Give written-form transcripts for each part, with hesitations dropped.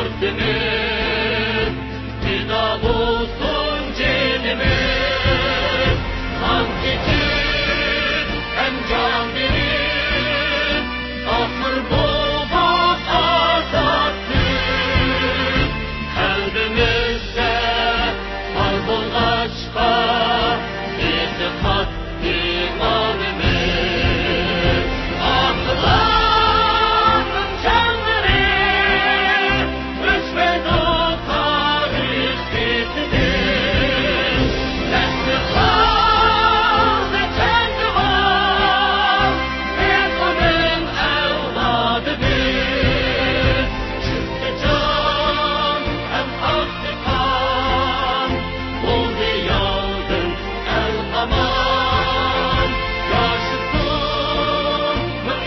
derdimiz, fida olsun cenimiz. Hangi için hem can verir, ahır bulduk azatlık. Kalbimizde var bulgaçka, itikat imanımız. Akılların canları, rüşvet o tarih bitirir. Nesli kaldı kendi var, Ekonun evladıdır. Çünkü can hem aktı kan, oldu yağdın el aman. Yaşasın,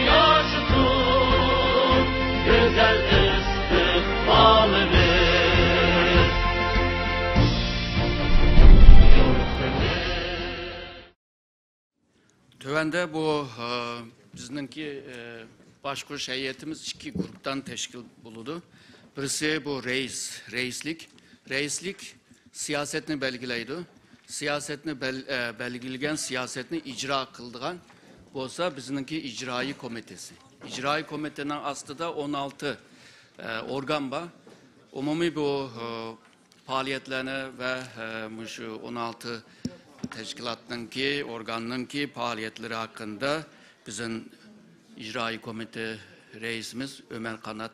yaşasın, güzel istikbalimiz. Tövende bu bizimki başkoş heyetimiz iki gruptan teşkil buludu. Birisi bu reislik. Reislik siyasetini belgileydi. Siyasetini belgilegen siyasetini icra kıldığan bu olsa bizimki icraî komitesi. İcraî komitenin aslında 16 organ var. Umumi bu faaliyetlerini ve şu 16 teşkilatınki, organınki faaliyetleri hakkında bizim icraî komite reisimiz Ömer Kanat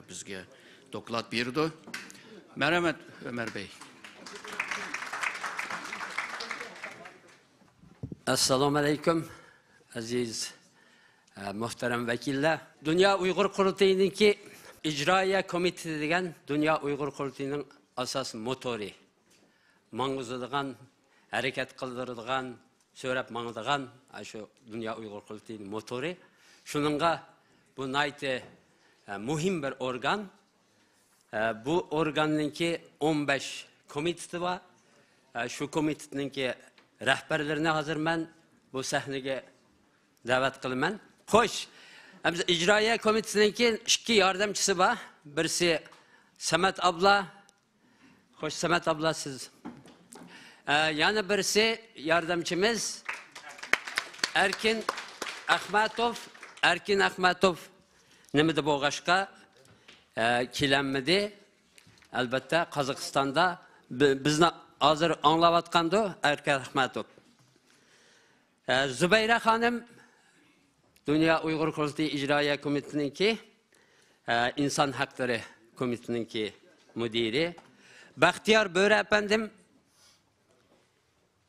bizge doklat berdi. Merhamet Ömer Bey. Assalamu alaikum aziz muhterem vekiller. Dünya Uygur Kurultayı'nınki icraiye komitesi degen Dünya Uygur Kurultayı'nın asas motori. Mangızıdığan, hareket kıldırılgan, söylep mangıdığan şu Dünya Uygur Kurultayı'nın motori. Şununla bu naite muhim bir organ. Bu organınki 15 komitesi var. Şu komiteninki rehberlerine hazır ben bu sahneye davet kılman. Hoş. Biz icraiye komiteninki iki yardımcısı var. Birisi Samet abla. Hoş Samet abla siz. Yani birisi yardımcımız Erkin Ahmetov. Erkin Ahmetov nemede boğaşka kilenmedi. Elbette Kazakistan'da bizne hazır anlavatkandı Erkin Ahmetov. Zübeyre Hanım Dünya Uygur Kurultayı İcraiye Komitesi'ninki İnsan Hakları Komitesi'ninki müdiri. Bahtiyar Böre efendim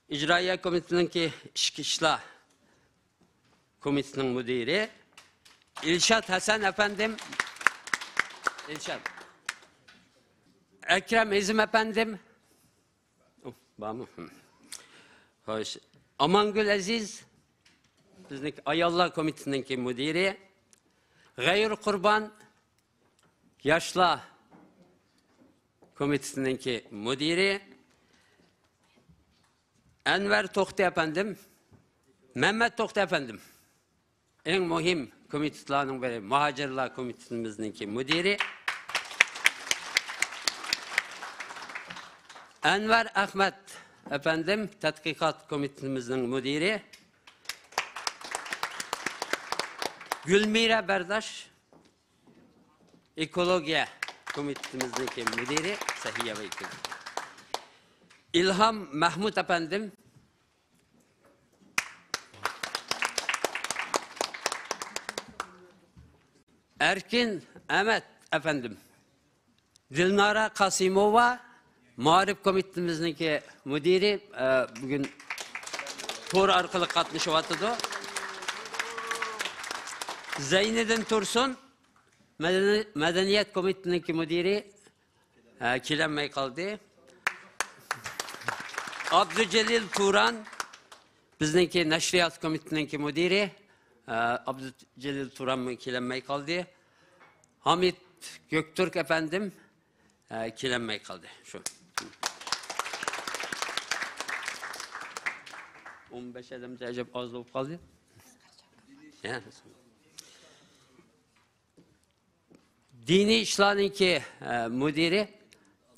İcraiye Komitesi'ninki İçki İşler Komitesi'nin müdiri. İlşat Hasan efendim İlşat. Ekrem İzim efendim. Hoş. Amangül Aziz bizdeki Ayallah Komitesi'ninki müdiri. Gayr Kurban Yaşlı Komitesi'ninki müdiri. Enver Tohti efendim. Mehmet Tohti efendim. En mühim komiteslerinin biri Muhacirler Komitesi'ninki müdiri. Enver Ahmet efendim Tatkikat Komitemizin müdiri. Gülmire Berdaş Ekoloji Komitemizdeki müdiri Sahiye ve Ekoloji. İlham Mahmut efendim Erkin Ahmet efendim Dilnara Kasimova Muharip Komitemizdeki müdiri bugün tur arkalı katmışıvatıdı. Zeynedin Tursun Medeniyet Komitesi'ndeki müdiri kilenmey kaldı. Abdücelil Turan bizdeki Neşriyat Komitesi'ndeki müdiri Abdücelil Turan kilenmey kaldı. Hamit Göktürk efendim kilenmey kaldı. Şu. 15 adamca acaba az olup kaldı. Dini işlarınki müdiri,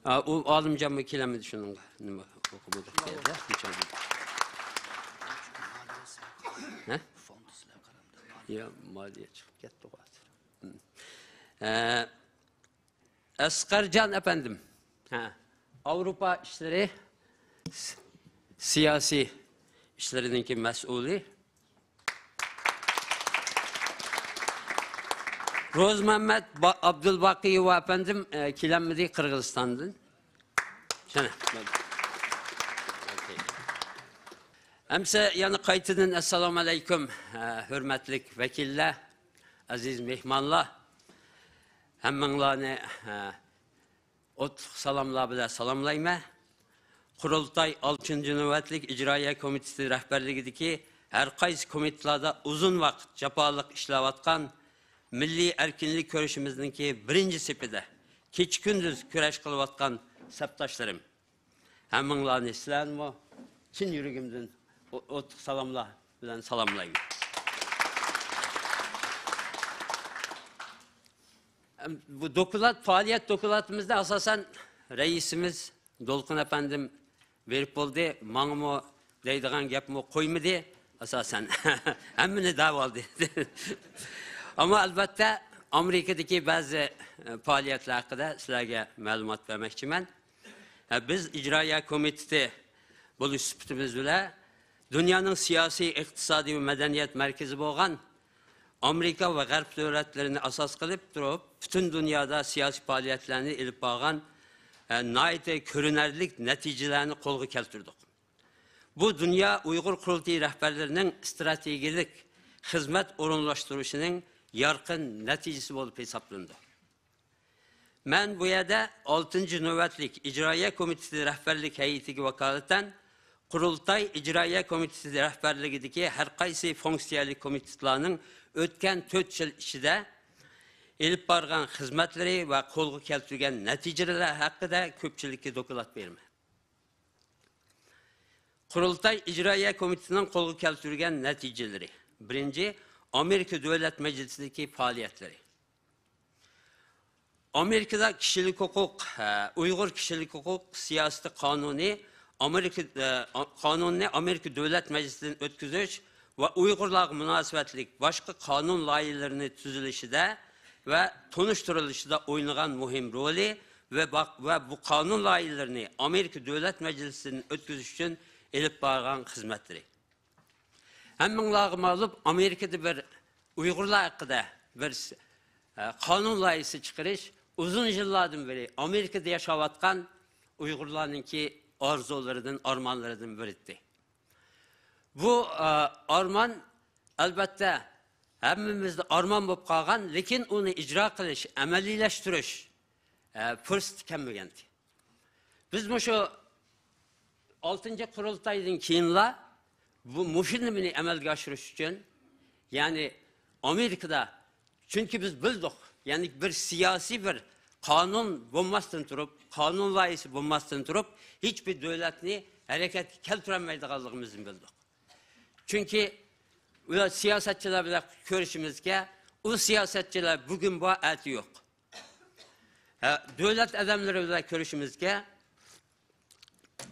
o alımcan mı kilemedi şunun nima okumadık derdi. Ya maliye çıkıp gitti o Asgarcan efendim. Avrupa işleri siyasi işlerindeki mesulü. Roz Mehmet Abdülbakıyeva efendim kilenmedi Kırgızistan'dan. Şana. Hemse yani kayıtının esselamu aleyküm hürmetlik vekiller, aziz mehmanlar. Hemmenlarını salamlar bile salamlayma. Kurultay 6. növetlik icraiye komitesi rehberliğindeki her kaysi komitelerde uzun vakit capalık işlevatkan milli erkinlik körüşümüzdeki birinci sepide keç gündüz küreş kılıvatkan septaşlarım. Hemmenlarını sizlerimi çin yüreğimden o salamlar bilen salamlayayım. Bu faaliyet dokulatımızda asasen reisimiz Dolkun efendim verip oldu. Manımı deydiğen yapımı koymadı. Asasen hemmini davaldı. Ama elbette Amerika'daki bazı faaliyetler hakkında sizlerge malumat vermekçiyim. Biz icraiye komitesi buluş süpütümüz bile dünyanın siyasi, iktisadi ve medeniyet merkezi olan Amerika ve Garp devletlerini asas kılıp durup bütün dünyada siyasi faaliyetlerini ilip bağlan naite körünerlik neticelerini kolgu keltirdik. Bu dünya Uygur Kurultayı rehberlerinin stratejik hizmet orunlaştırışının yarkın neticesi olup hesaplandı. Ben bu yerde 6. növetlik icraiye komitesi rehberlik heyeti vakaleten Kurultay icraiye komitesi rehberliğindeki her kaysi fonksiyonel komiteslerinin ötken 4 yıl içinde elip bargan hizmetleri ve kolgu keltirgen neticeler hakkında köpçülükle dokulat verme. Kurultay icraiye komitesinin kolgu keltirgen neticeleri. Birinci, Amerika Devlet Meclisi'ndeki faaliyetleri. Amerika'da kişilik hukuk, Uygur kişilik hukuk siyaseti kanunu, Amerika Devlet Meclisi'nin ötküzüş ve Uygurlar münasebetlik başka kanun layihelerini tüzülüşüde ve tonuşturuluşuda oynayan mühim rolü ve bu kanun layihelerini Amerika Devlet Meclisi'nin ötküzüş için elip bağıran hizmetleri. Hemmenlağımı alıp Amerika'da bir Uygurlar hakkında bir kanun layihesi çıkarış uzun yıllardan beri Amerika'da yaşavatkan Uygurlarınki arzularının, armanlarının biritti. Bu arman elbette hemimizde arman bulup kalgan, lekin onu icra kılış, emelileştiriş fırsat kemmegendi. Biz bu şu 6. kurultaydan keyinla bu muşinimini emelge aşırış için yani Amerika'da çünkü biz bildik yani bir siyasi bir kanun bulmasın durup, kanun layihesi bulmasın durup hiçbir devletini hareket keltiremeydiğimizi bildik. Çünkü o siyasetçilerle görüşümüzde o siyasetçiler bugün bu eti yok. Devlet adamlarıyla görüşümüzde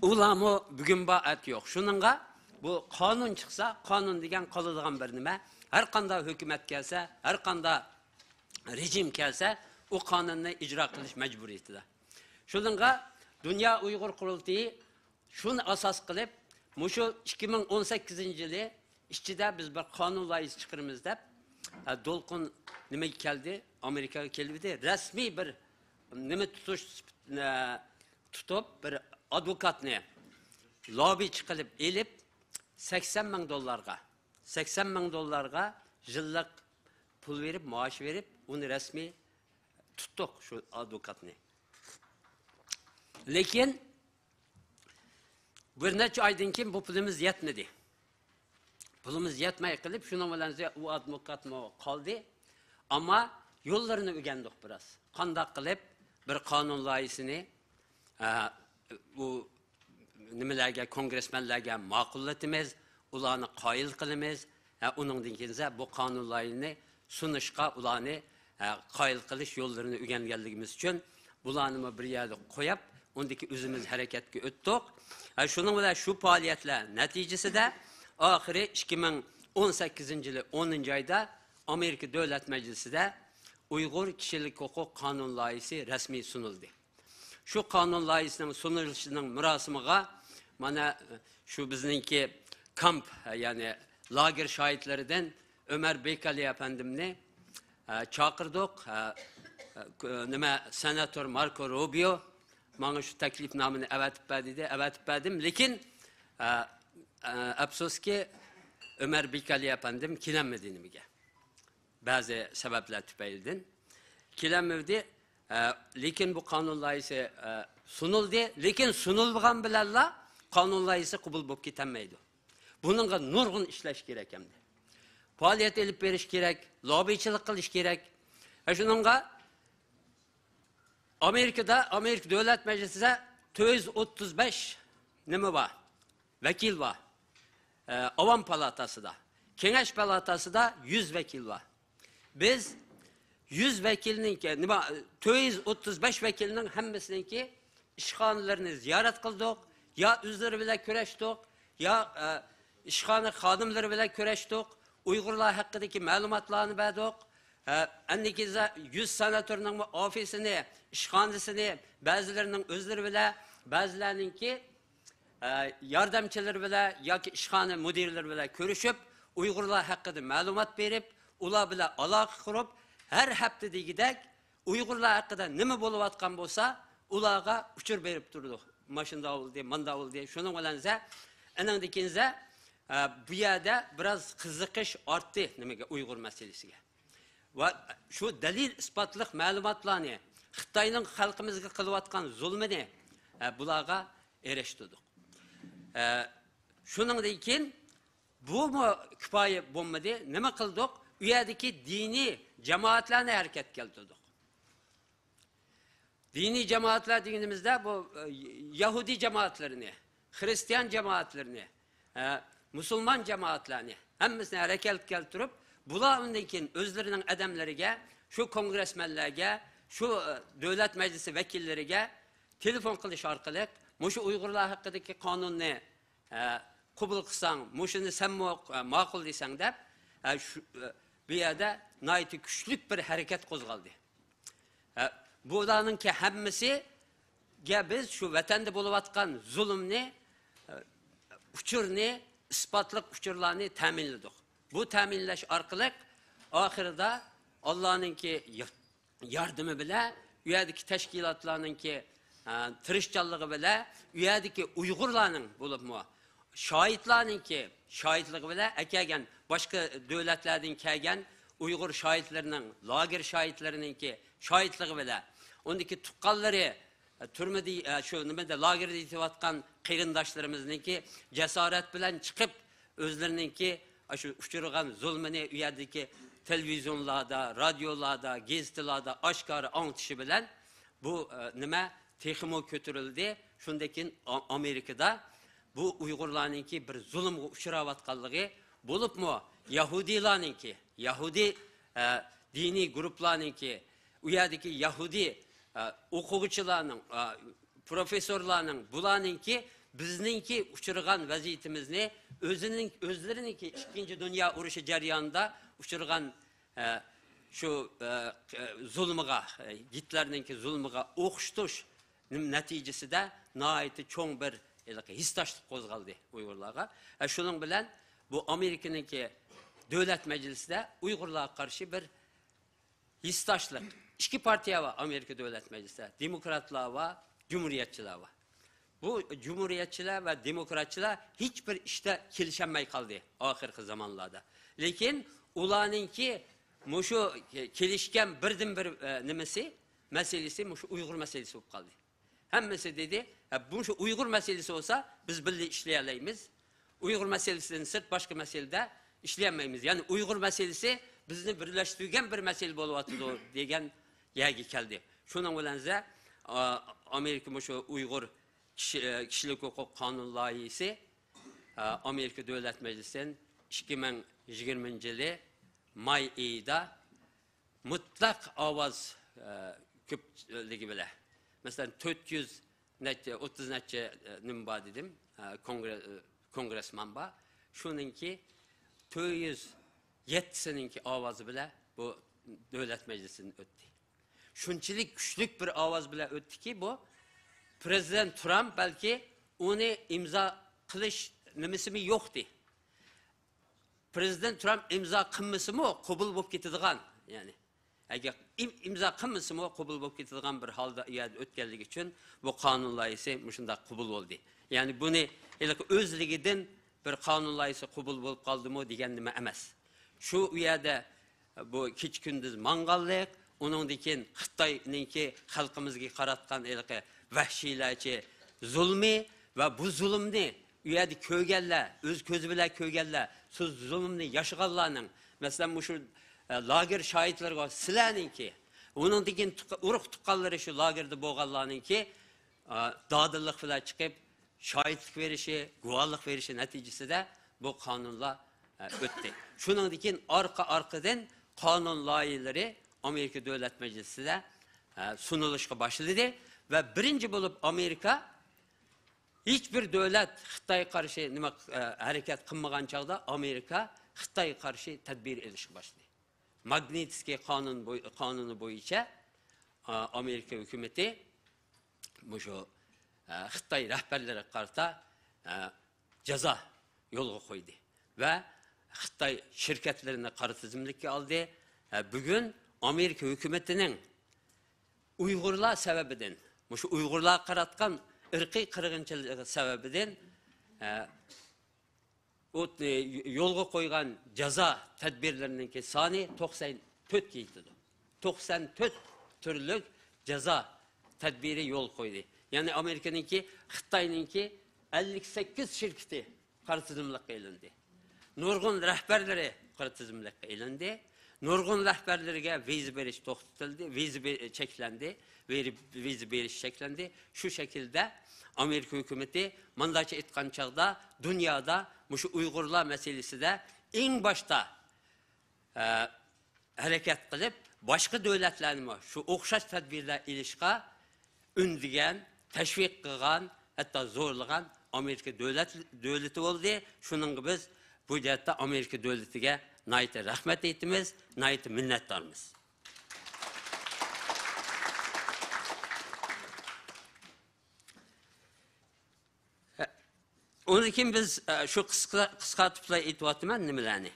ulamı bugün bu eti yok. Şununla bu kanun çıksa, kanun degen kalıdığın bir nime, her kanda hükümet gelse, her kanda rejim gelse, o kanunu icra kılış mecburiyetidir. Şununla Dünya Uygur Kurultayı şunu asas kılıp, şu 2018 yılı işçide biz bir kanun layihesi çıkarımız deyip, Dolkun nime geldi, Amerika'ya geldi, resmi bir nime tutup bir advokatını lobi çıkarıp elip 80 bin dolarga, 80 bin dolarga yıllık pul verip, maaş verip, onu resmi tuttuk şu advokatını. Lekin bir neçe aydan kim bu pulumuz yetmedi. Pulumuz yetmeye kılıp şuna valanca o avukat mı kaldı. Ama yollarını öğrendik biraz. Kandak kılıp bir kanun layihesini bu nimelerge, kongresmenlerge makulletimiz, ulanı kayıl kılımız. Onun dinkinse bu kanun layihini sunuşka ulanı qayıl qilish yo'llarini o'rganganligimiz uchun bularni bir yerda qo'yib, undaki o'zimiz harakatga o'tdik. Shuning bilan shu faoliyatlar natijasida oxiri 2018-yili 10-oyda Amerika Davlat Majlisida Uyg'ur kishilik huquq qonun loyihasi rasmiy sunildi. Shu qonun loyihasining sunilishining murosimiga mana shu bizningki kamp, ya'ni lager shohidlaridan Ömer Beykali efendimni chaqirdik. Nima senatör Marco Rubio bana şu taklifnomani avatib berdi, avatib berdim. Lekin afsuski Ömer Beykali efendim kelinmedi nimiga. Bazı sebepler tüpeyilden kelinmedi. Lekin bu kanun loyihasi sunuldu. Lekin sunulgan bilanla kanun loyihasi qabul bo'lib ketilmaydi. Bununla nurg'un ishlash kerak hamda. Faoliyat elib berish kerak, lobbichilik qilish kerak. Shuningga Amerika Davlat Majlisida 435 nima bor? Vakil bor. Avam palatasida, Kengash palatasida 100 vakil bor. Biz 100 vakilning nima 435 vakilning hammasiningki ishxonalarni ziyorat qildik, ya o'zlari bilan kurashdik, ya ishxona xodimlari bilan kurashdik, Uyg'urlar haqidagi ma'lumotlarni berdik. Annikiza 100 senatörning ofisini, ishxonasini ba'zilarining o'zlari bilan, ba'zilarininki yordamchilari bilan yoki ishxona mudirlari bilan ko'rishib, Uyg'urlar haqida ma'lumot berib, ular bilan aloqa qurib, har hafta degidek Uyg'urlar haqida nima bo'layotgan bo'lsa, ularga uchur berib turdik. Mashunda oldi, manda oldi. Shuning bilan anandikinza bu yerda biroz qiziqish ortdi nimaga Uyg'ur masalasiga. Va shu dalil isbotliq ma'lumotlarni Xitoyning xalqimizga qilayotgan zulmini bularga erishtirdik. Shuningdan keyin bu kifoya bo'lmadi. Nima qildik? U yerdagi diniy jamoatlarni harakatga keltirdik. Diniy jamoatlar deganimizda bu Yahudi jamoatlarini, Hristiyan jamoatlarini, Musulmon jamoatlarni hammasini harakatga keltirib, bular undan keyin o'zlarining odamlariga, shu kongressmenlarga, shu davlat majlisi vakillariga telefon qilish orqali mushu Uyg'urlar haqidagi qonunni qabul qilsang, mushuni sen ma'qul desang deb bu yerda nihoyatda kuchli bir harakat qo'zg'aldi. Bularning hammasiga biz shu vatanda bo'layotgan zulmni, uchurni, isbotliq uchurlarni ta'minladik. Bu ta'minlash orqali oxirida Allohninki yordami bilan, u yerdagi tashkilotlarningki tirishchanligi bilan, u yerdagi Uyg'urlarning bo'libmi shohidlarningki shohidligi bilan kelgan boshqa davlatlardan kelgan Uyg'ur shohidlarining, lager shohidlarininki shohidligi bilan, undagi tuqqanlari turmada shu nimada lagerda yetayotgan qarindoshlarimizningki jasorat bilan chiqib o'zlarininki shu uchirgan zulmini u yerdagi televizyonlarda, radiolarda, gazetalarda oshkora anglatishi bilan bu nima texmo ko'tarildi. Shundan keyin Amerikada bu Uyg'urlarninki bir zulmga uchrayotganligi bo'libmi, Yahudilarninki, Yahudi diniy guruhlarninki, u yerdagi Yahudi o'quvchilarning, professorlarning, bularninki bizningki uchirgan vaziyatimizni o'zlarininki 2-Dünya urushi jarayonida uchirgan shu zulmiga, Hitlerninki zulmiga o'qishtish natijasida nihoyatda cho'ng bir hissdoshlik qo'zg'aldi Uyg'urlarga. Shuning bilan bu Amerikaninki davlat majlisida Uyg'urlarga qarshi bir hissdoshlik. İki partiya var Amerika Davlat Meclisi'nde. Demokratlar var, Cumhuriyetçiler var. Bu Cumhuriyetçiler ve Demokratçılar hiçbir işte kelişemey kaldı ahirki zamanlarda. Lekin ularninki muşu kelişken birden bir nimesi meselesi muşu Uygur meselesi olup kaldı. Hemmesi dedi, bu şu Uygur meselesi olsa biz birlikte işleyemeyiz. Uygur meselesinden sırt başka meselede işleyemeyiz. Yani Uygur meselesi bizni birleştirgen bir mesele buluvatıdı degen yerge geldi. Şunun bilenze Amerika şu Uygur kişilik hukuk kanun layihisi Amerika Devlet Meclisi'nin 2020 yılı May ayında mutlaq ovoz ko'pligi bilan. Masalan 400 necha 30 necha nima bor dedim, kongressman bor. Shuningki 407 ovozi bilan bu davlat majlisidan o'tdi. Shunchalik kuchli bir ovoz bilan o'tdiki, bu Prezident Trump balki uni imzo qilish nimasimi yo'qdi. Prezident Trump imzo qilmasimi qabul bo'lib ketadigan, ya'ni agar imzo qilmasimi qabul bo'lib ketadigan bir holda o'tganligi uchun bu qonun loyihasi shunda qabul bo'ldi. Ya'ni buni o'zligidan bir qonun loyihasi qabul bo'lib qoldimi degan nima emas. Shu yerda bu kech kunduz mangallik, uningdan Xitoyninki xalqimizga qaratgan vahshiylarcha zulmi va bu zulmni u yerda ko'rganlar, o'z ko'zi bilan ko'rganlar, siz zulmni yashaganlarning, masalan, shu lager shohidlarga sizlarningki, uningdan urug' tuqqanlari shu lagerda bo'lganlarningki, dadillik bilan chiqib, shohidlik verishi, guvohlik verishi natijasida bu qonunlar o'tdi. Shuningdan orqa-orqadan qonun loyihalari Amerika Davlat Majlisida sunilishga boshladi ve birinci bulup Amerika hiçbir devlet Xitoy karşı nima hareket qilmagan chog'da Amerika Xitoy karşı tedbir elishga boshladi. Magnitskiy qonuni bo'yicha Amerika hukumati shu Xitoy rahbarlari qarata jazo yo'lga qo'ydi ve Xitoy şirketlerini qora tizimlikka oldi. Bugün Amerika hukumatining Uyg'urlar sebebinden, şu Uyg'urlar qaratgan irqiy qirg'inchilik sebebinden yo'lga qo'ygan jazo tadbirlarining soni 94 yetdi. 94 turli jazo tadbiri yo'l qo'ydi. Ya'ni Amerikaninki, Xitoyninki 58 shirkati qora tizimlikka ilindi. Nurg'un rahbarlari qora tizimlikka ilindi. Nurg'un rahbarlariga viza berish to'xtatildi, viza cheklandi, viza berish cheklandi. Shu shaklda Amerika hukumati mandacha etgan chog'da dunyoda shu Uyg'urlar masalasida eng boshda harakat qilib, boshqa davlatlarni shu o'xshash tadbirlar ilishga undigan, tashviq qilgan, hatto zo'rlagan Amerika davlati bo'ldi. Shuning biz bu jihatda Amerika davlatiga nayte rahmet etimiz, nayte minnettarımız. Onun için biz şu kısaltıpla itibatımın nimelerni.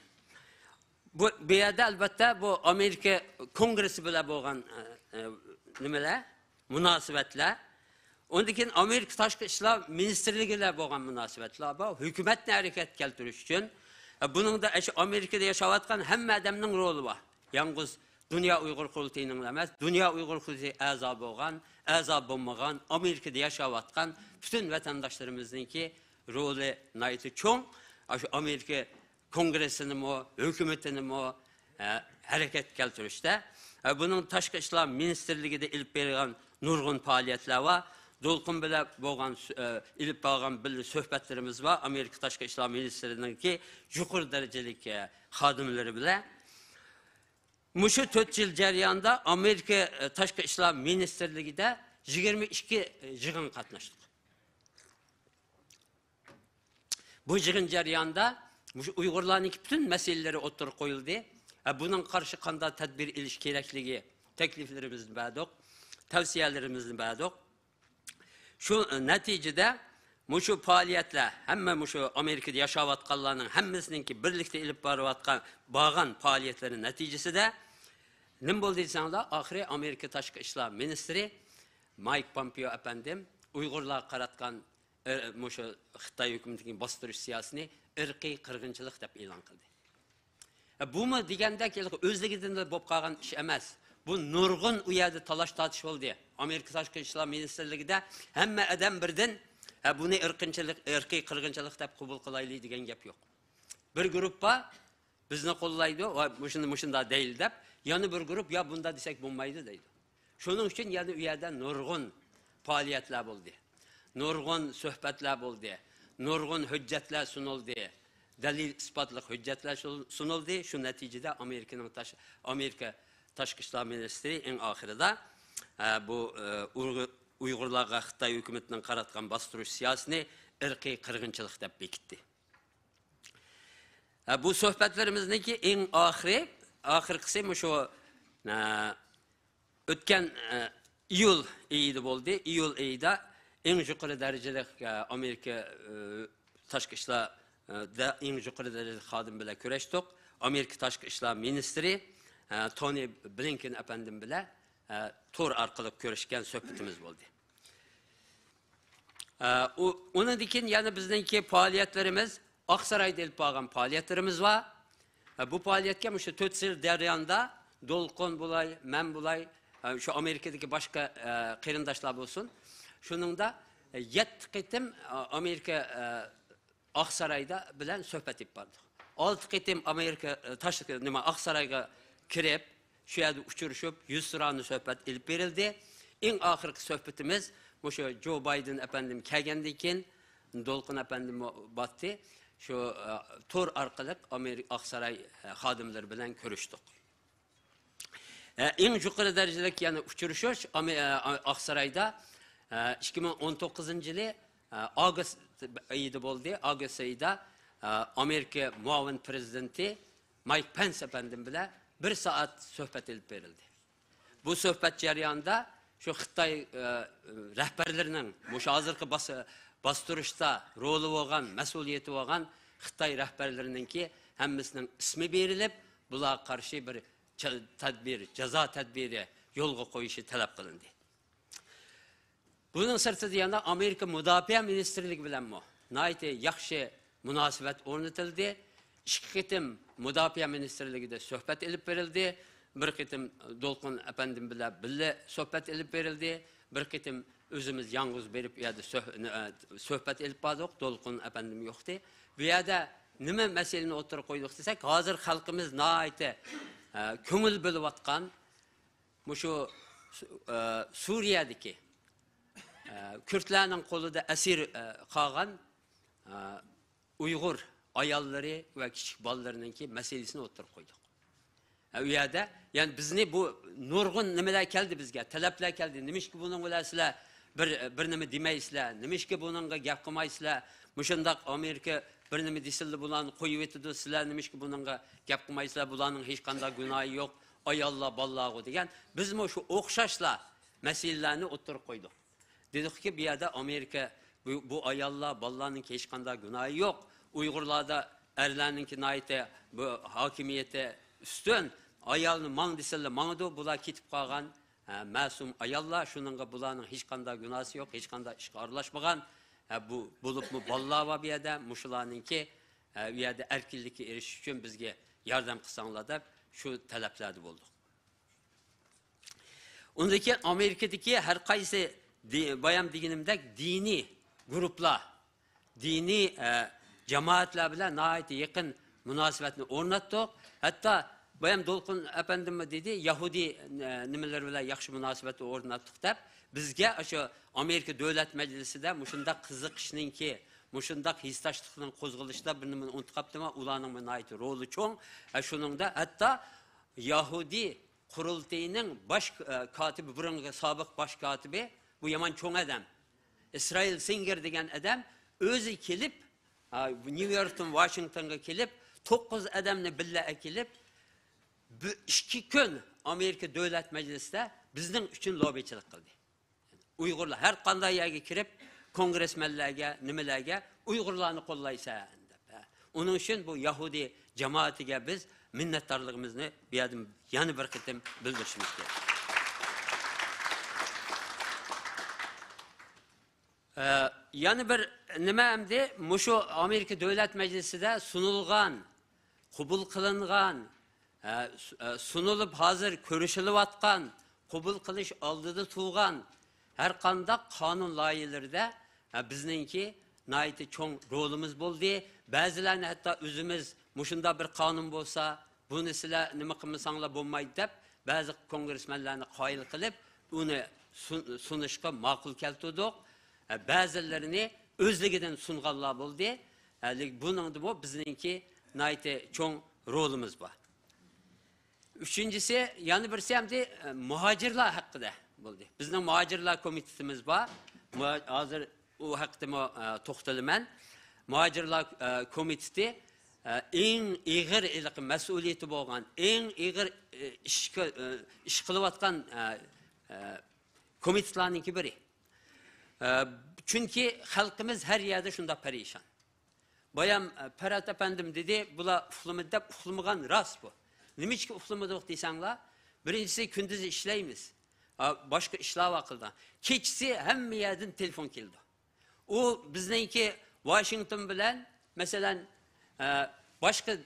Bu yerde elbette bu Amerika Kongresi bile bo'lgan nimeler, münasebetler. Onun için Amerika Tashqi ishlar ministerligilar bo'lgan münasebetler bu. Hükümetni hareket keltirish uchun bunun da Amerika'da yaşavatkan hem adamның rolü var. Yalnız Dünya Uygur Kurultayı'nın emas, Dünya Uygur Kurultayı azabı olan, azab olmagan, Amerika'da yaşavatkan bütün vatandaşlarımızın ki rolü nayeti çoğun. Şu Amerika Kongresi'nin o, hükümetinin o hareket keltirişte. Bunun Tashqi ishlar ministerligida ilib bergan nurg'un faaliyetler var. Dolqun bile bo'lgan ilib borgan bir suhbatlarimiz var. Amerika Tashqi ishlar ministrininki yuqori darajalik xodimlari bilan. Mushu 4 yil jarayonida Amerika Tashqi ishlar ministrligida 22 yig'in qatnashdik. Bu yig'in jarayonida Uyg'urlarning bütün meseleleri o'tirib qo'yildi. Bunun qarshi qanday tadbir ilish kerakligi takliflarimizni berdik, tavsiyalarimizni berdik. Şu neticede şu faaliyetler, hem şu Amerika'da yaşavatkanlarının hemmesininki birlikte ilip bağın faaliyetlerin neticesi de ne oldu da ahire Amerika Tashqi ishlar ministri Mike Pompeo efendim Uyg'urlar qaratgan şu Xitoy hukumatining bostirish siyosatini irqiy qirg'inchilik deb e'lon qildi. Bu mu deganda o'zligidan bo'lib qolgan ish emas. Bu nurg'un u yerda talash tortish bo'ldi. Amerika Tashqi ishlar ministrligida hamma adam birdan buni irqiy qirg'inchilik deb qabul qilaylik degan gap yo'q. Bir guruhpa bizni qo'llaydi va shunda deyil deb, yana bir guruh ya bunda desak bo'lmaydi deydi. Shuning uchun yana u yerda nurg'un faoliyatlar bo'ldi. Nurg'un suhbatlar bo'ldi. Nurg'un hujjatlar sunildi. Dalil isbotli hujjatlar sunildi. Shu natijada Amerika Tashqi ishlar ministri eng oxirida bu Uyg'urlarga Xitoy hukumatining qaratgan bostirish siyosatini irqiy qirg'inchilik deb bekitdi. Bu suhbatlarimizniki eng oxirgisi shu o'tgan iyul oyida bo'ldi. Iyul oyida eng yuqori darajada Amerika tashqi ishlarda eng yuqori darajada xodim bilan ko'rishdik. Amerika tashqi ishlar ministri Tony Blinken efendim bilan tor orqali ko'rishgan suhbatimiz bo'ldi. Undan keyin yana bizningki faoliyatlarimiz Oqsaroyda ilib borgan faoliyatlarimiz var. Bu faaliyatga shu 4 yil jarayonida Dolqun bulay, men bulay, şu Amerika'daki başka qarindoshlar bo'lsin. Shuningda 7 qitim Amerika Oqsaroyda bilan suhbat etib bordik. 6 qitim Amerika Oqsaroyga kirib, şu yerda uchrashib, 100 sirani suhbat ilib berildi. Eng oxirgi suhbatimiz şu Joe Biden efendim kelgandan keyin Dolqun efendim batdi. Şu tor orqali Amerika Oqsaroy xodimlari bilan ko'rishdik. Eng yuqori darajadagi yana uchrashuv Oqsaroyda 2019-yili avgust oyida bo'ldi. Avgust oyida Amerika muavin prezidenti Mike Pence efendim bilan 1 soat suhbat ilib berildi. Bu suhbat jarayonida şu Xitoy rahbarlarining shu hozirgi bostirishda roli bo'lgan, mas'uliyati bo'lgan Xitoy rahbarlarininki hammasining ismi berilib, bular qarshi bir tadbir, jazo tadbiri yo'lga qo'yishi talab qilindi. Bunun sirtida yana Amerika Mudofaa ministrligi bilan nihoyatda yaxshi munosabat o'rnatildi. 2 qitim Mudofaa ministrligida suhbat ilib berildi. 1 qitim Dolqun efendim bilan birga suhbat ilib berildi. 1 qitim o'zimiz yalnız berib yerda suhbat ilib bordik. Dolqun efendim yo'qdi. Bu yerda nima masalani o'tirib qo'ydik desak, hozir xalqimiz nihoyatda ko'ngil bo'layotgan shu Suriyadagi Kürtlarning qo'lida asir qolgan Uyg'ur ayollari va kichik bolalarninki masalasini o'tirib qo'ydik. U yerda yani bizni bu nurg'un nimalar keldi bizga, talablar keldi. Nimishki buning bilan sizlar bir nima demaysizlar, nimishki buningga gap qilmaysizlar. Mushundaq Amerika bir nima desildi bularni qo'yib etdi, sizlar nimishki buningga gap qilmaysizlar, bularning hech qanday gunohi yo'q. Ayollar, bolalar degan biz shu o'xshashlar masalalarni o'tirib qo'ydik. Dedikki bu yerda Amerika bu ayollar, bolalarning hech qanday gunohi yo'q. Uyg'urlarda erlarninki nihoyatda bu hokimiyati ustun. Ayolni mang desildi, mangdu bular ketib qolgan ma'sum ayollar, shuningga bularning hech qanday gunohi yo'q, hech qanday ishga aralashmagan. Bu bo'libmi bolalar va bu yerda mushularninki bu yerda erkinlikka erishish uchun bizga yordam qilsanglar deb shu talablarda bo'ldik. Undan keyin Amerikadagi har qaysi bayam deganimdek diniy guruhlar, diniy jamoatlar bilan nihoyatda yaqin munosabatni o'rnatdik. Hatto bayam Dolqun efendim dedi, Yahudi nimalar bilan yaxshi munosabatni o'rnatdik deb bizga shu Amerika Davlat Majlisida mushundaq qiziqishninki, mushundaq hissashlikning qo'zg'alishida bir nimani unutqaptimi, ularning nihoyatda roli cho'ng. Shuningda hatto Yahudi qurultayining bosh kotibi, burungi sobiq bosh kotibi, bu yomon cho'ng odam, Israel Singer degan odam o'zi kelib New Yorkdan Washingtonga kelib 9 odamni birga kelib 2 kun Amerika Davlat Majlisida bizning uchun lobbichilik qildi. Uyg'urlar har qanday yerga kirib, kongressmenlarga, nimalarga Uyg'urlarni qo'llaysan deb. Uning uchun bu Yahudi jamoatiga biz minnatdorligimizni bu yerda yana bir qitim bildirishimiz kerak. Yani bir nima hamdi, mushu Amerika Davlat Majlisida sunulgan, qabul qilingan, sunulib hozir ko'rishilayotgan, qabul qilish oldida turgan har qanday qonun loyihalarida bizningki nihoyatda cho'ng rolimiz bo'ldi. Ba'zilarni hatto o'zimiz mushunda bir qonun bo'lsa, buni sizlar nima qilmasanglar bo'lmaydi deb ba'zi kongressmenlarni qoyil qilib, uni sunishga ma'qul keltirdik. Ba'zilarini o'zligidan sunganlar bo'ldi. Buningda bu bizningki nihoyatda cho'ng rolimiz bor. Üçüncüsü, yani birisi hem de muhacirler hakkında buldu. Bizden muhacirler komitesimiz var. Hazır o hakkında toxtalıman. Muhacirler komitesi en ağır mesuliyeti boğan, en ağır iş kılıvatkan komiteslerinin biri. Çünkü halkımız her yerde şunda perişan. Bayam Ferhat Efendim dedi, bula uflumada uflumugan rast bu. Nimiş ki uflumuduğuk deysenler, birincisi gündüz işleyimiz. Başka işler vakılda. Keçisi hem yerden telefon geldi. O bizdenki Washington bilen, mesela başka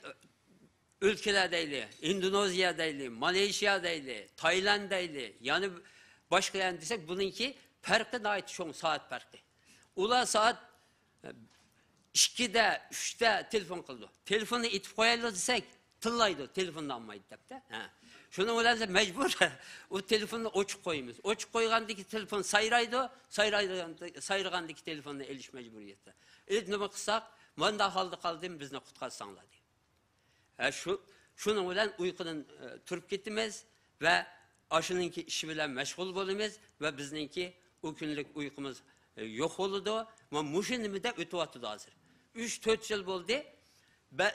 ülkelerdeyli, Endonezya'daylı, Malezya'daylı, Tayland'daylı, yani başka yani desek bununki farklı ait çoğun saat farklı. Ula saat 2'de, 3'te telefon kıldı. Telefonu itip koyarlı desek, tıllaydı, telefonunu almaydı de. Şunu olanca mecbur, o telefonu açık koyumuz. Açık koygandaki telefon sayraydı, sayragandaki telefonuna eliş mecburiyeti. Evet, ne bakırsak, manda kaldım, bizne kutkarsanlar diye. Şunun olan uykudan turup gittimiz ve aşınınki işi bilen meşgul bolumuz ve bizninki o günlük uykumuz yok oldu. Ama muşun de ötüvatı da hazır. 3-4 yıl oldu.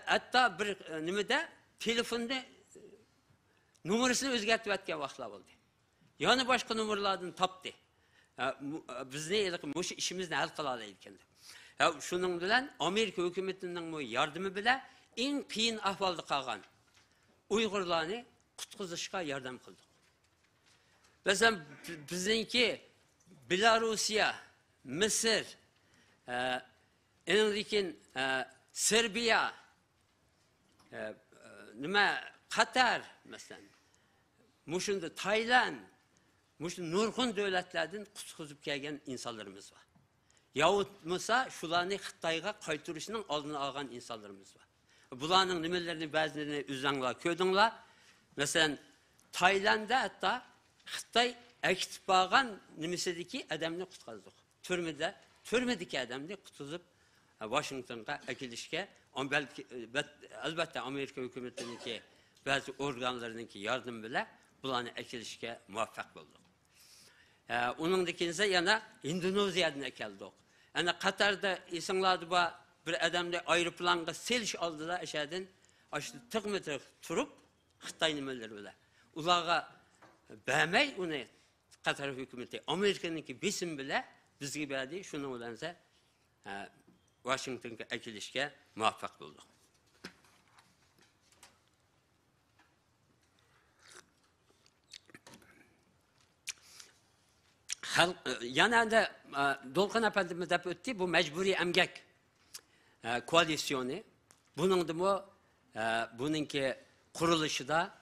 Hatta bir nimede telefonda numarasını özgertip etken vaxtlar oldu. Yani başka numaralardan tapdı. Biz ne edik, muş işimizni hal kılalı ilkendi. Şunun bilen Amerika hükümetinin yardımı bile en kıyın ahvalda kalgan Uygurlarını kutkuzuşka yardım kıldık. Mesela bizimki Belarusya, Mısır, Enrikin, Serbiya, Katar mesela, muşunda Tayland, muşunda nurgun devletlerden kutkuzup gelgen insanlarımız var. Yahut mısa şularını Xitayga kaytırışının aldığını algan insanlarımız var. Bularının nimelerini bazılarını üzerine köydünler. Mesela Tayland'da hatta Xitay ekip bağın nimesedeki adamını kutkazdık. Türmedeki adamını kutkuzup Washington'a ekilişke, elbette Amerika hükümetinin bazı organlarının yardım bile bularını ekilişke muvaffak bulduk. Onun dikinize yana Endonezya'dan ekildik. Yani Katar'da insanlardı bir adamda aeroplanga seliş aldılar aşağıdan. Aşağı tık metre turup Xitay nimeleri bile. Ulağa beğenmey onu Katar hükümeti. Amerika'nınki besin bile biz gibi değil. Şunu olansa Washington'a ekilişke muvaffak bulduk. Yani de Dolkun Efendimiz hep öttü, bu mecburi emgek koalisyonu. Bunun da bununki kuruluşu da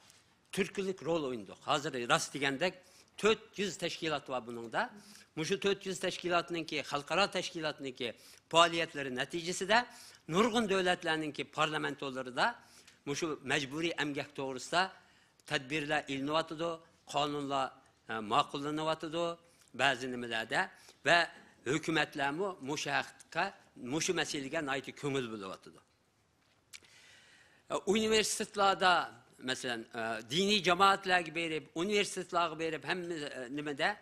Türkülük rol oynadık. Hazır rast degендek 400 teşkilat var bunun da. Bu 400 teşkilatınınki, halkara teşkilatınınki faaliyetleri neticesi de nurgun devletlerinki parlamentoları da bu mecburi emgek doğrusu tedbirler ilinavatıdı, kanunla makullanavatıdı bazı nimelerde ve hükümetler muşu meseleye naiti köngül buluvatıdı. Üniversitelerde mesela dini cemaatler gibi üniversiteler gibi hem nimede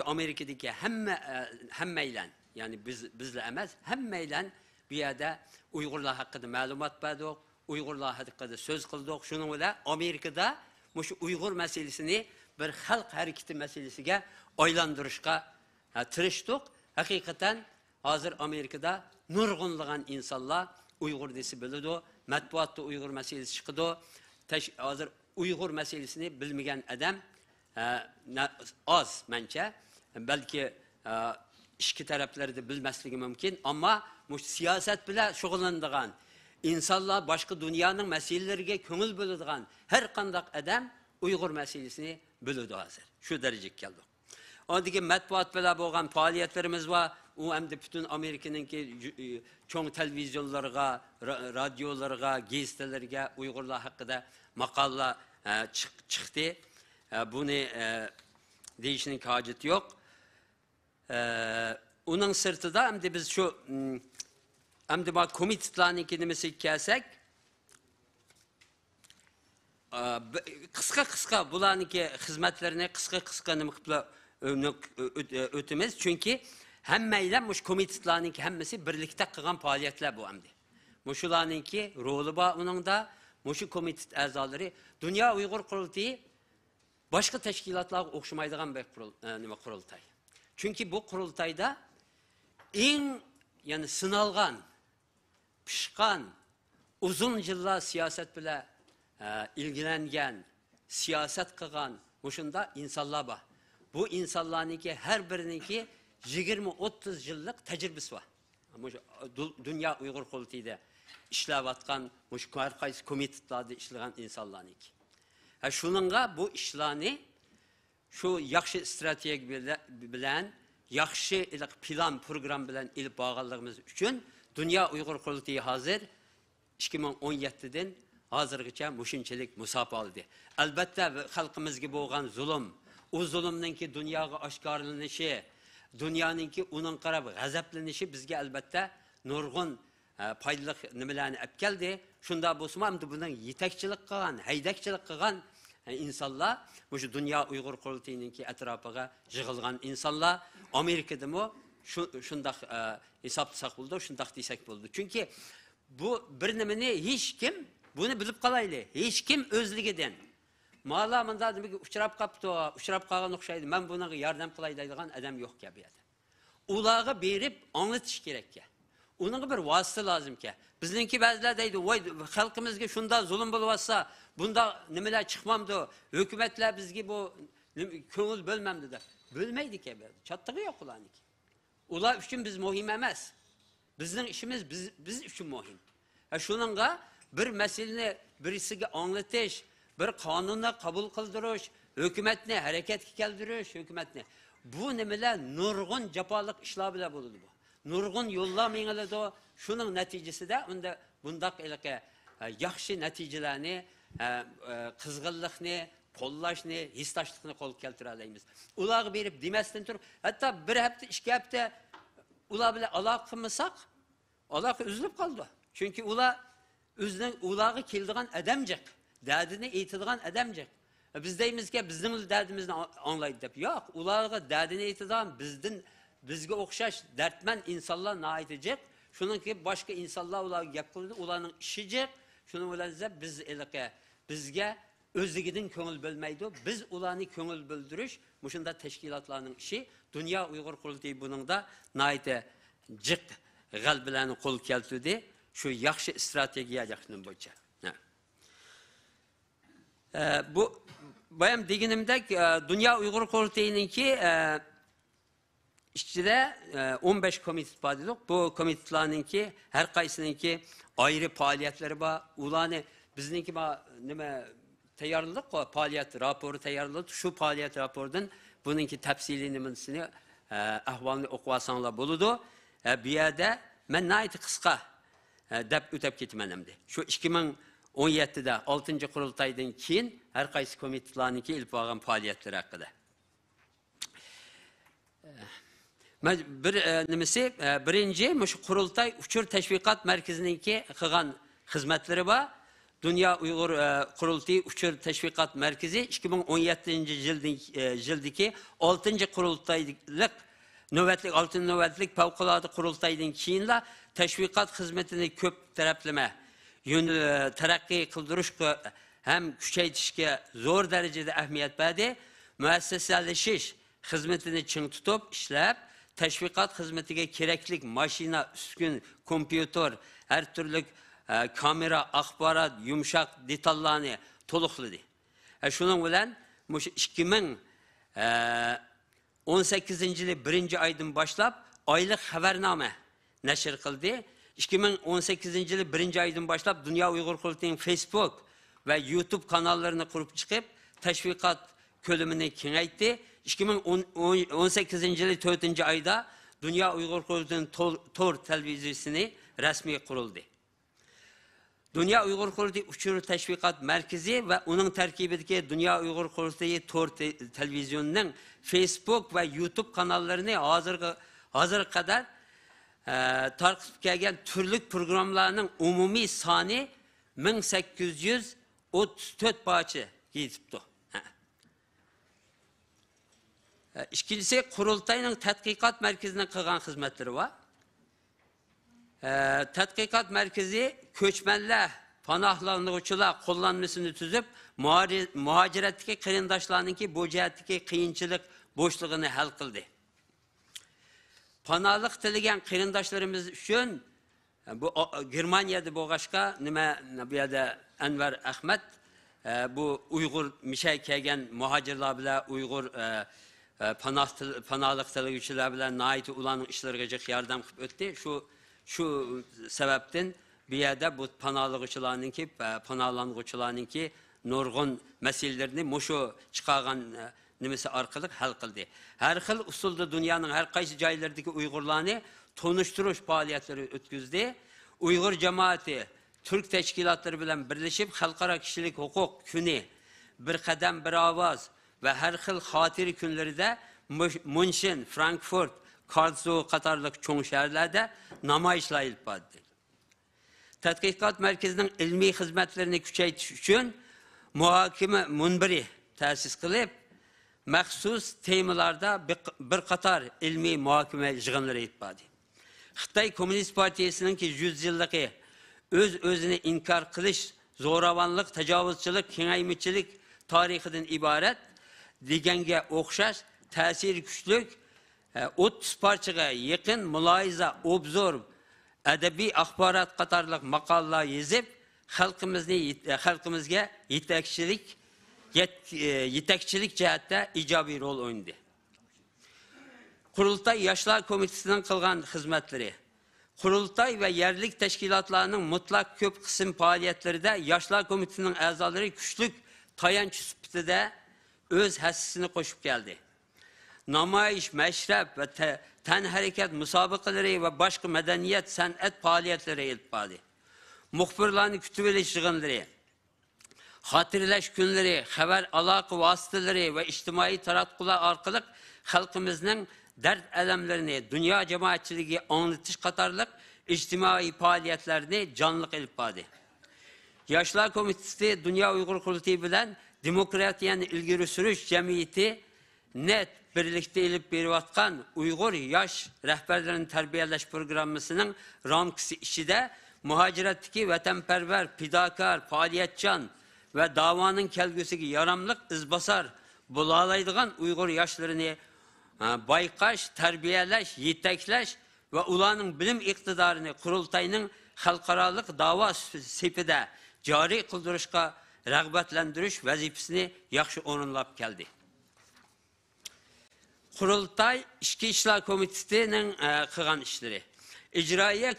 Amerika'daki hemmeyle yani bizle emez hemmeyle bir yerde Uygurlar hakkında malumat verdik, Uygurlar hakkında söz kıldık. Şunun ile Amerika'da Uygur meselesini bir halk hareketi meselesiyle aylandırışka tırıştık. Hakikaten hazır Amerika'da nurgunluğun insanlar Uygur desi bildi. Matbuatta Uygur meselesi çıktı. Hazır Uygur meselesini bilmeyen adam az bence. Belki iki tarafları da bilmesliği mümkün ama siyaset bile şoğullandığın insanlar başka dünyanın meselelerine köngül bölüdüğün her kandak adam Uygur meselesini bölüdü hazır. Şu derece geldi. Ondaki matbuat bile boğan faaliyetlerimiz var. O hem de bütün Amerika'nın ki çoğun televizyonlarına, radyolarına, gazetelerine Uygurlar hakkında makalla çıktı. Bunu değişinin haceti yok. Onun sırtında hem de biz şu hem de komitelerini kendimizi kessek qisqa bularniki xizmatlarini qisqa nima qilib o'tamiz. Chunki hammaylar mush komitetlarning hammasi birlikda qilgan faoliyatlar bu hamdi. Mushularningki roli bor uningda, mushu komitet a'zolari Dunyo Uyg'ur qurultayi boshqa tashkilotlarga o'xshamaydigan bir qurultay. Chunki bu qurultayda eng yani sınalgan, pişkan, uzun yıllar siyaset bile ilgilengen, siyaset kılan, muşunda insanlar var. Bu insanlarınki her birininki 20-30 yıllık tecrübesi var. Dünya Uygur Qurultayı'da işlevatkan, her kaysi komitetlerde işleyen insanlarınki. Şununla bu işlerini, şu yakşı strateji bilen, yakşı plan, program bilen ilip bağlılığımız için Dünya Uygur Qurultayı hazır 2017'den hazırgıça muşunçilik musaf aldı. Elbette halkımız gibi olan zulüm, o zulümünki dünyaya aşkarlanışı, dünyanınki onun qarab gazaplanışı bizge elbette nurgun paydalık nimelerini ep geldi. Şunda bosmam da bunun yetekçilik kılan, heydekçilik kılan insanlar, bu Dünya Uygur Qurultayı'nınki etrafına yığılgan insanlar, Amerika'da mı şundak hesaplısak buldu, şundak desek buldu. Çünkü bu bir nimeni hiç kim bunu bilip kalaylı, hiç kim özlüğüden. Mağla mında uçurap kaptı, uçurap kalan okşaydı, ben buna yardım kılaydaydıgan adam yok ya bir yerde. Ulağı berip anlatış gerek ya. Onun bir vasıta lazım ki. Bizimki bazılar deydi, vay halkımızga şunda zulüm bulvasa, bunda nimeler çıkmamdı, hükümetler bizgi bu köngül bölmemdi de. Bölmeydik ya, çattığı yok ulanık. Ula üçün biz muhim emez. Bizim işimiz biz üçün muhim. Şununla bir meseleni birisiga anlatış, bir kanunla kabul kıldırış, hükümetine hareket keldiriş, hükümetine. Bu nimeler nurgun capalık işler bile bulundu bu. Nurgun yolla mengildi o. Şunun neticesi de bundak ilke yaxşı neticelerini, kızgınlıkını, kollaşını, histaşlıkını kol keltireleyimiz. Ulağı berip demesinden turib, hatta bir hafta, 2 hafta ula bile alaq kılmasak, alaq üzülüp kaldı. Çünkü ulağı keldiğen adamcık, derdini eğitidiğen adamcık. Biz deyimiz ki bizim derdimizni anlaydı dep. Yok, ulağı derdini eğitidiğen bizge okşaş dertmen insanlar nait edecek. Şunun ki başka insanlar ulağı gap kıldı, ulanın işicek. Şunun ulanıza biz elike, bizge özlüğüdün köngül bölmeydi. Biz ulanı köngül böldürüş, muşunda teşkilatlarının işi. Dünya Uygur Qurultayı bunun da naite cık galbilerini kol keltüdi. Şu yaxşı stratejiye yakının boyunca. Bu benim deginimde Dünya Uygur Qurultayı'nınki İşçide 15 komitet var. Bu komitetlarınki her kaysınınki ayrı faaliyetleri var. Ulanı bizimki nime tayarlılık o faaliyet raporu tayarlılık. Şu faaliyet raporunun bununki tepsili nimesini ahvalını okuvasanlar buludu. Bir yerde ben naiti kıska dep ötep gitmenemdi. Şu 2017'de 6. kurultaydan keyin her kaysı komitetlarınki ilk bağın faaliyetleri hakkında. Birinci, şu kurultay uçur teşvikat merkezininki kılan hizmetleri var. Dünya Uygur Qurultayı Uçur Teşvikat Merkezi 2017 yıldaki 6. kurultaylık nöbetlik, 6. nöbetlik fevkalade kurultaydan keyinle teşvikat hizmetini köp taraplama, terakki kıldırış hem küçeytişke zor derecede ehemmiyet verdi. Müesseselleşiş hizmetini çın tutup işlep, teşvikat hizmetine gereklik maşina, üskün, kompütör, her türlü kamera, akbarat, yumuşak detallarını tolukladı. Şunun bilen 2018 yılı 1. aydan başlap aylık habername neşir kıldı. 2018 yılı 1. aydan başlap Dünya Uygur Qurultayı'nın Facebook ve YouTube kanallarını kurup çıkıp teşvikat bölümünü kengaytti. 2018 yılı 4. ayda Dünya Uygur Qurultayı'nın Tor televizyonu resmi kuruldu. Dünya Uygur Qurultayı Uçur Teşvikat Merkezi ve onun terkibindeki Dünya Uygur Qurultayı Tor televizyonunun Facebook ve YouTube kanallarını hazır kadar tartışıp gelgen türlük programlarının umumi sani 1810 34 bahçe giyitipti. İkincisi, Qurultayning tadqiqot markazining qilgan xizmatlari bor. Tadqiqot markazi ko'chmanlar, panohlanuvchilar qo'llanmasini tuzib, muhojiratdagi qarindoshlarningki bu jihatdagi qiyinchilik bo'shlig'ini hal qildi. Panohlik tilagan qarindoshlarimiz uchun bu Germaniyada bo'lg'ashqa nima bu yerda Anvar Ahmad bu Uyg'ur mishay kelgan muhojirlar bilan Uyg'ur panohlik tilaguchilar bilan nihoyat ularning ishlariga yordam qilib o'tdi. Şu sebepten bir yerde bu panohlanuvchilarningki nurg'un meselelerini muşu çıkargan nimesi arkalık hal kıldı. Her xil usulda dünyanın her qaysi joylaridagi Uyg'urlarni tonuşturuş faaliyetleri ötküzdü. Uyghur cemaati Türk teşkilatları bilan birleşip xalqaro kishilik huquq kuni, bir qadam bir ovoz ve her xil xotira kunlarida München, Frankfurt, Karlsruhe qatorliq cho'ng shaharlarda namoyishlar olib bordi. Tadqiqot markazining ilmiy xizmatlarini kuchaytirish uchun muhokama munbiri ta'sis qilib, maxsus temalarda bir qator ilmiy muhokama yig'inlari olib bordi. Xitoy Kommunist Partiyasining 100 yilligi o'z-o'zini inkor qilish, zo'ravonlik, tajovuzchilik, kengaymichilik tarixidan iborat deganga o'xshash ta'sir kuchlik 30 parçaga yakın mülahiza, obzor, edebi axborot qatorliq maqolalar yozib, xalqimizga yetakchilik jihatda ijobiy rol o'ynadi. Qurultay Yoshlar Komitesining qilgan xizmatlari. Qurultay ve yerlik teşkilatlarının mutlak köp kısım faaliyetlerinde Yoshlar Komitesining a'zolari kuchlik tayanch sifatida o'z hassasini qo'shib keldi. Namoyish, meşrep ve ten hareket müsabakaları ve başka medeniyet, sanat faaliyetleri ilip bağlı. Muhbirlerini kütübeli yığınları, hatırlaş günleri, haber alaka vasıtaları ve içtimai taratkular arkalık halkımızın dert elemlerini, dünya cemaatçiliği anlatış katarlık içtimai faaliyetlerini canlılık ilip bağlı. Yoshlar Komitesi Dünya Uyghur Kurultayı bilen demokratiyanı ilgiri sürüş cemiyeti net birlikte ilip beriyotgan Uyghur yaş rehberlerini terbiyeleş programmasının ramkisi içinde muhaciratdaki vatanperver, fidakar, faaliyetçan ve davanın kelgüsüge yaramlık izbasar bulalaydigan Uyghur yaşlarını bayqaş, terbiyeleş, yetekleş ve ulanın bilim iktidarını Qurultayning xalqaroliq dava sepida joriy qildirishga rag'batlantirish vazifasini yaxshi o'rinlab keldi. Qurultay İçki İşler Komitesining qilgan ishlari. İcraiye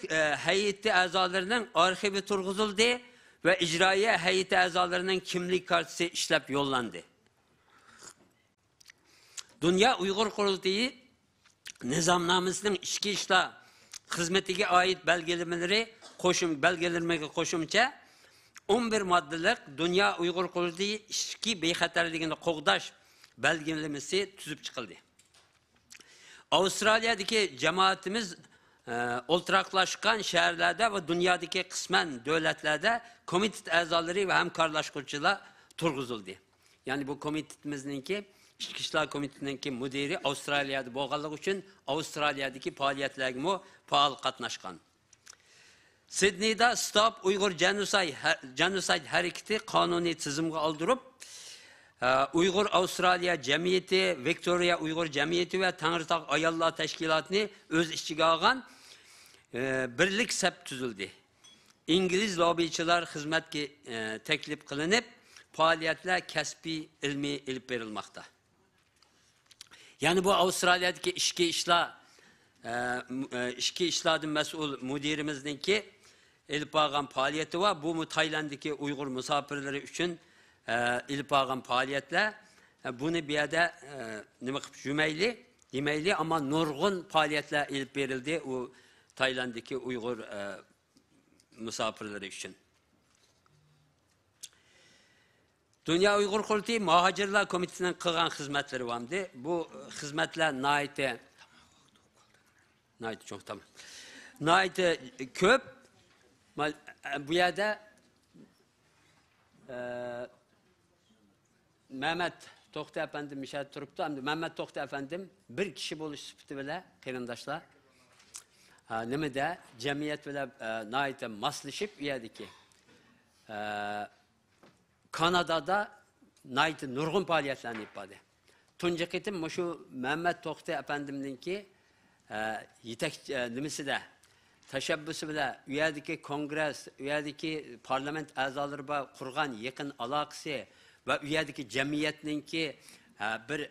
heyeti a'zolarining arxivi turg'izildi ve icraiye heyeti a'zolarining kimlik kartisi ishlab yo'llandi. Dünya Uyghur Kurultayı nizamnamesining İçki İşler xizmatiga ait belgelenmege qo'shimcha 11 maddelik Dünya Uyghur Kurultayı içki bexatarligini qo'g'dash belgelemesi tuzib chiqildi. Avustralya'daki cemaatimiz o'ltiraqlashgan shaharlarda ve dünyadaki kısmen devletlerde komitet a'zolari ve hamkorlashuvchilar turg'izildi. Yani bu komitetiminki İçki İşler Komitesininki müdiri Avustralya'da bo'lganligi uchun Avustralya'daki faaliyetlerine faal qatnashgan. Sydney'da Stop Uyghur Genocide hareketi kanuni tizimga aldırıp Uyghur Avustralya Cemiyeti, Victoria Uyghur Cemiyeti ve Tanrıtağ Ayallar Teşkilatı'nı öz işçiga algan birlik sep tüzüldü. İngiliz lobbyçiler hizmetki teklif kılınıp faaliyetler kesbi ilmi ilip verilmekte. Yani bu Avustralya'daki İçki İşler'den mesul müdirimizdeki ilip algan faaliyeti var. Bu Tayland'daki Uyghur misafirleri için ilip algan faaliyetler. Bunu bir yerde yemeyli ama nurgun faaliyetler ilip verildi o Tayland'daki Uyghur misafirleri için. Dünya Uyghur Kurultayı Muhacirlar Komitesi'nin kılgan hizmetleri vardı. Bu hizmetler naite çok tamam. Naite köp bu yerde Mehmet To'xta efendim müşahit turuptu. Hem de Mehmet To'xta efendim bir kişi buluş süpütü bile kıyındaşlar. Nimi de cemiyet bile naite maslışıp üyedi ki. Kanada'da naite nurgun faaliyetlerini ifade. Tunca kitim şu Mehmet To'xta efendim'nin ki yetek nimisi de teşebbüsü bile üyedeki kongres, üyedeki parlament azaları kurgan yakın alakası ve üyedeki cemiyetinin ki bir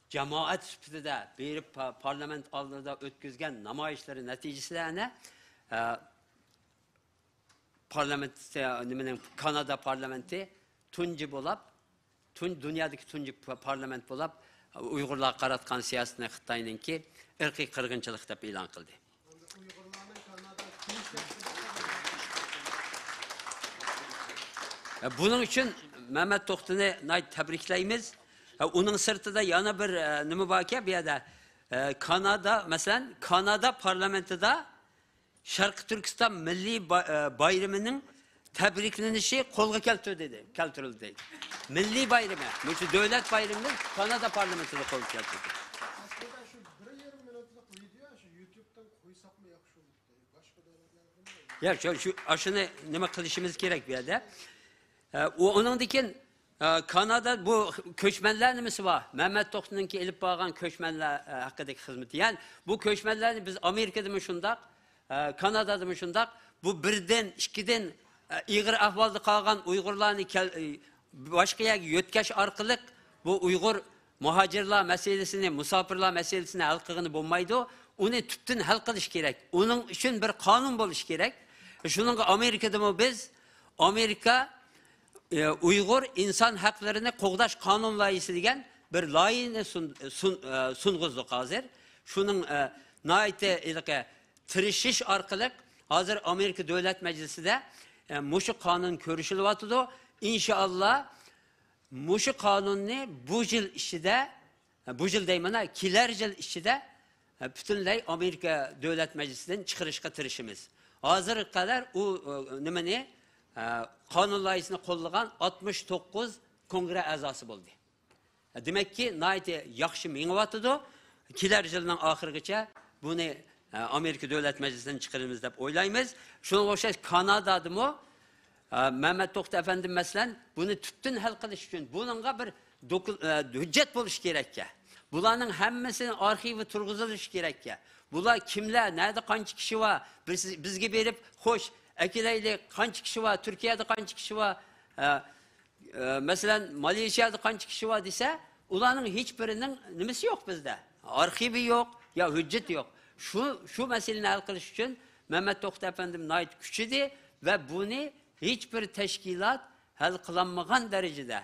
cemaat süpütüde bir parlament alırda ötküzgen namayişleri neticesine Kanada parlamenti tunci bulup dünyadaki tunci parlament bulup Uygurlar qaratkan siyasetine Xitay'nın ki ırkı kırgınçılık dep ilan kıldı. Bunun için Mehmet To'xta'nı tebrikleyimiz. Onun sırtında yana bir nümübake bir de Kanada mesela Kanada parlamentoda Şarkı Türkistan Milli Bayramı'nın tebriklenişi kolga keltirildi. Milli bayramı, bu devlet bayramı Kanada parlamentoda kolga keltirildi. Aslında şu 1,5 minutluk video şu YouTube'dan koysak mı yakışır olur? Başka devletlerden mi? Ya şu aşını nime kılışımız gerek bir de. Onun dikin Kanada bu köçmenler nimesi var. Mehmet To'xta'nın ki elip bağıran köçmenler hakkındaki hizmeti. Yani bu köçmenlerini biz Amerika'da mı şundak, Kanada'da mı şundak, bu birden, ikiden İğir ahvalda kalan Uygurlarını başka yer yötkeş arkalık bu Uygur muhacirler meselesini, musafirler meselesini hal kılığını bulmaydı. Onu tüptün hal kılış gerek. Onun için bir kanun buluş gerek. Şunun Amerika'da mı biz, Amerika Uygur insan haklarını qoğdaş kanun layısı degen bir layını sunguzluk hazır. Şunun naite ilke tirişiş arkalık hazır Amerika Devlet Meclisi de muşu kanun körüşülü vatıdı. İnşallah muşu kanunu bu yıl işide, bu yıl deymana kiler yıl işide bütünley Amerika Devlet Meclisi'nden çıkırışka tirişimiz. Hazır kadar o nimeni kanun layısını kollagan 69 kongre azası oldu. Demek ki naite yakşı minvatıdı. Kiler yılının ahırgıça bunu Amerika Devlet Meclisi'nden çıkarımız deyip oylayımız. Şuna başlayız Kanada'da mı? Mehmet To'xta efendim mesela bunu tüptün hal kılış için bununla bir hüccet buluş gerek ya. Bunların hemmesinin arşivi turguzuluş gerek ya. Bunlar kimler, nerede kaç kişi var? Bizge verip hoş Ekileyle kaç kişi var, Türkiye'de kaç kişi var, mesela Malezya'da kaç kişi var dese, ulanın hiçbirinin nimesi yok bizde. Arşivi yok, ya hüccet yok. Şu meselenin hal kılış için Mehmet To'xta efendim nait küçüdü ve bunu hiçbir teşkilat hal kılanmagan derecede,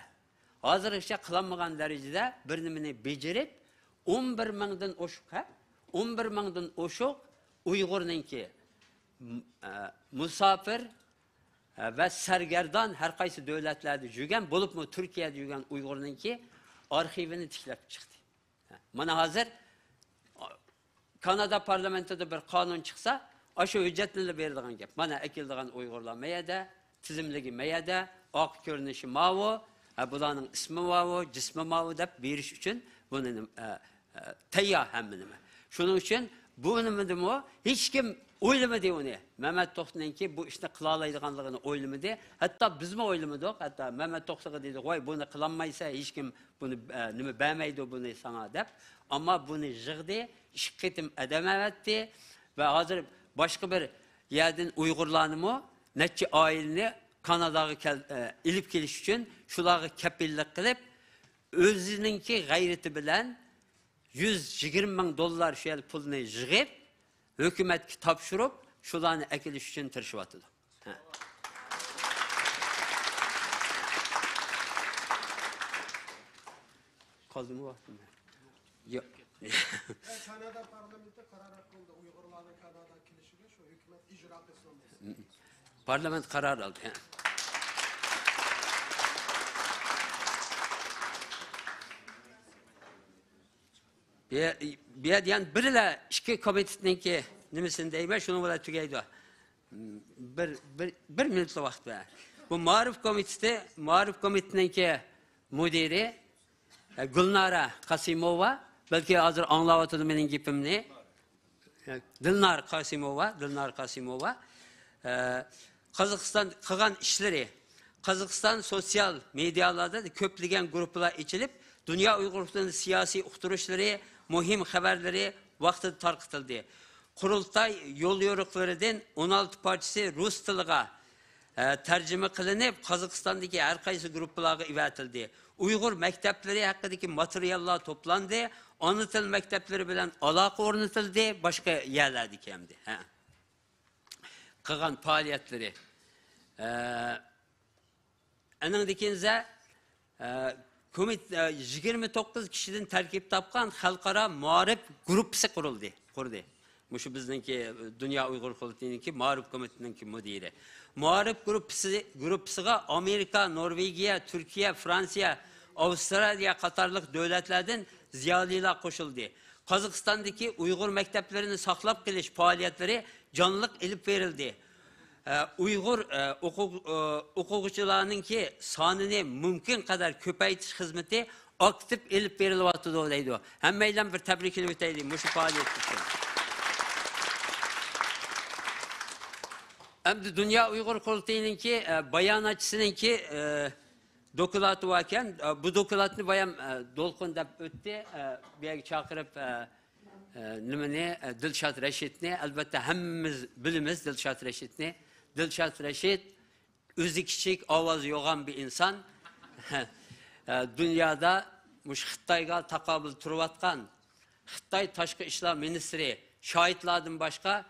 hazır işte kılanmagan derecede bir nimini becerip 11 mingden oşuk Uygur'un ki musafir ve sergerdan her kaysı devletlerde jügen bulup mu Türkiye'de jügen Uygur'un ki arşivini tiklep çıktı. Mana hazır Kanada parlamentoda bir kanun çıksa aşı hüccetle verildiğin gap. Mana ekildiğin Uygurlar meyede, tizimligi meyede, ak görünüşü mavu, bulanın ismi mavu, cismi mavu deyip biriş için bunun teyya hemminimi. Şunun için bu nimidimu hiç kim oylamadı onu. Mehmet To'xta'nın ki bu işte kılalaydıganlığını oylamadı. Hatta biz mi oylamadık? Hatta Mehmet To'xta'ya dedik, vay bunu kılanmaysa hiç kim bunu nimi beğenmeydi bunu sana deyip. Ama bunu jığdı, şikketim edememetti ve hazır başka bir yerden Uygurlarını mı, netçi ailini Kanada'ya ilip geliş için şuları kepillik kılıp özününki gayreti bilen 120 bin dolar şey pulunu jığıp hükümet tapşırıp şularını ekiliş için tırşıvatıdı. Kaldı mı vaktim? Yok. Kanada parlamento karar hakkında Uygurların Kanada kilişine şu hükümet icra kısmı. Parlament karar aldı. Bir yani birle iki komitinin ki nimisini deyme şunu bile tükeydi. Bir minutlu vakit ver. Bu Marif Komitesi'ninki müdiri Gülnara Kasimova. Belki hazır anlavatıdı benim gipimni. Dilnar Kasimova. Kazakistan kılgan işleri, Kazakistan sosyal medyalarda köpligen gruplar içilip, Dünya Uygurluğunun siyasi uqturuşları, muhim haberleri vakti tarqıtıldı. Kurultay yol yoruklarından 16 parçası Rus tiliga tercüme kılınıp, Kazakistan'daki her kaysı gruplara ivetildi. Uygur mektepleri hakkındaki materyaller toplandı, ana til mektepleri bilen alaka ornatıldı, başka yerlerdeki hem de. Kılgan faaliyetleri. Anındakinze 29 kişiden terkip tapkan halkara muharip grupsi kuruldu. Şu bizdeki Dünya Uygur Kolektiğininki Muharip Komitesi'ninki müdiri. Muharip grupsiga Amerika, Norvegiya, Türkiye, Fransa, Avustralya Katarlık devletlerden ziyaliler koşuldu. Kazakistan'daki Uygur mekteplerini saklap geliş faaliyetleri canlılık elip verildi. Uygur hukukçularının ki sanını mümkün kadar köpeytiş hizmeti aktif elip verilvatı dolayıydı. Hem meylen bir tebrik edildi bu faaliyet için. Hem de Dünya Uygur Kolektiği'nin ki bayanatçısının ki dokulatı varken bu dokulatını bayan dolkun öttü. Bir çakırıp Dilşat Reşit'ni elbette hemimiz bilimiz Dilşat Reşit'ni. Dilşat Reşit özü küçük avazı yoğan bir insan. Dünyada Xitayga takabül turvatkan Xitay Taşkı İşler Ministri şahitlerden başka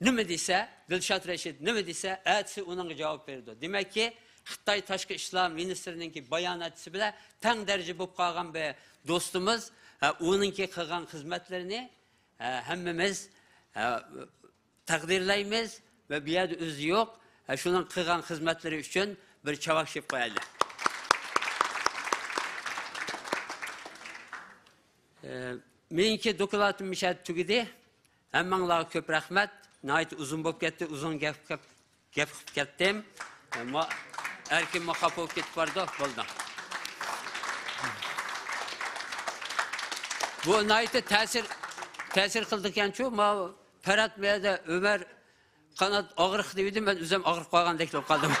nime dese Dilşat Reşit nime dese etsi onun cevap verdi. Demek ki Xitay Taşkı İşler Ministrinin ki bayanatçısı bile ten derece bu kalgan bir dostumuz. Onunki kılgan hizmetlerini hemmimiz takdirleyimiz ve bir yerde özü yok. Şunun kılgan hizmetleri için bir çavak şif koyalım. Menimki dokulatım müşahit tügidi. Hemmanlara köp rahmet. Nait uzun bop gitti, uzun gep kettim. Erkin makapop git vardı, buldum. Bu naite tesir kıldıkken çoğu, ma Ferhat Bey'e de Ömer kanat ağırık dedim, ben üzem ağırık koygan dekli kaldım.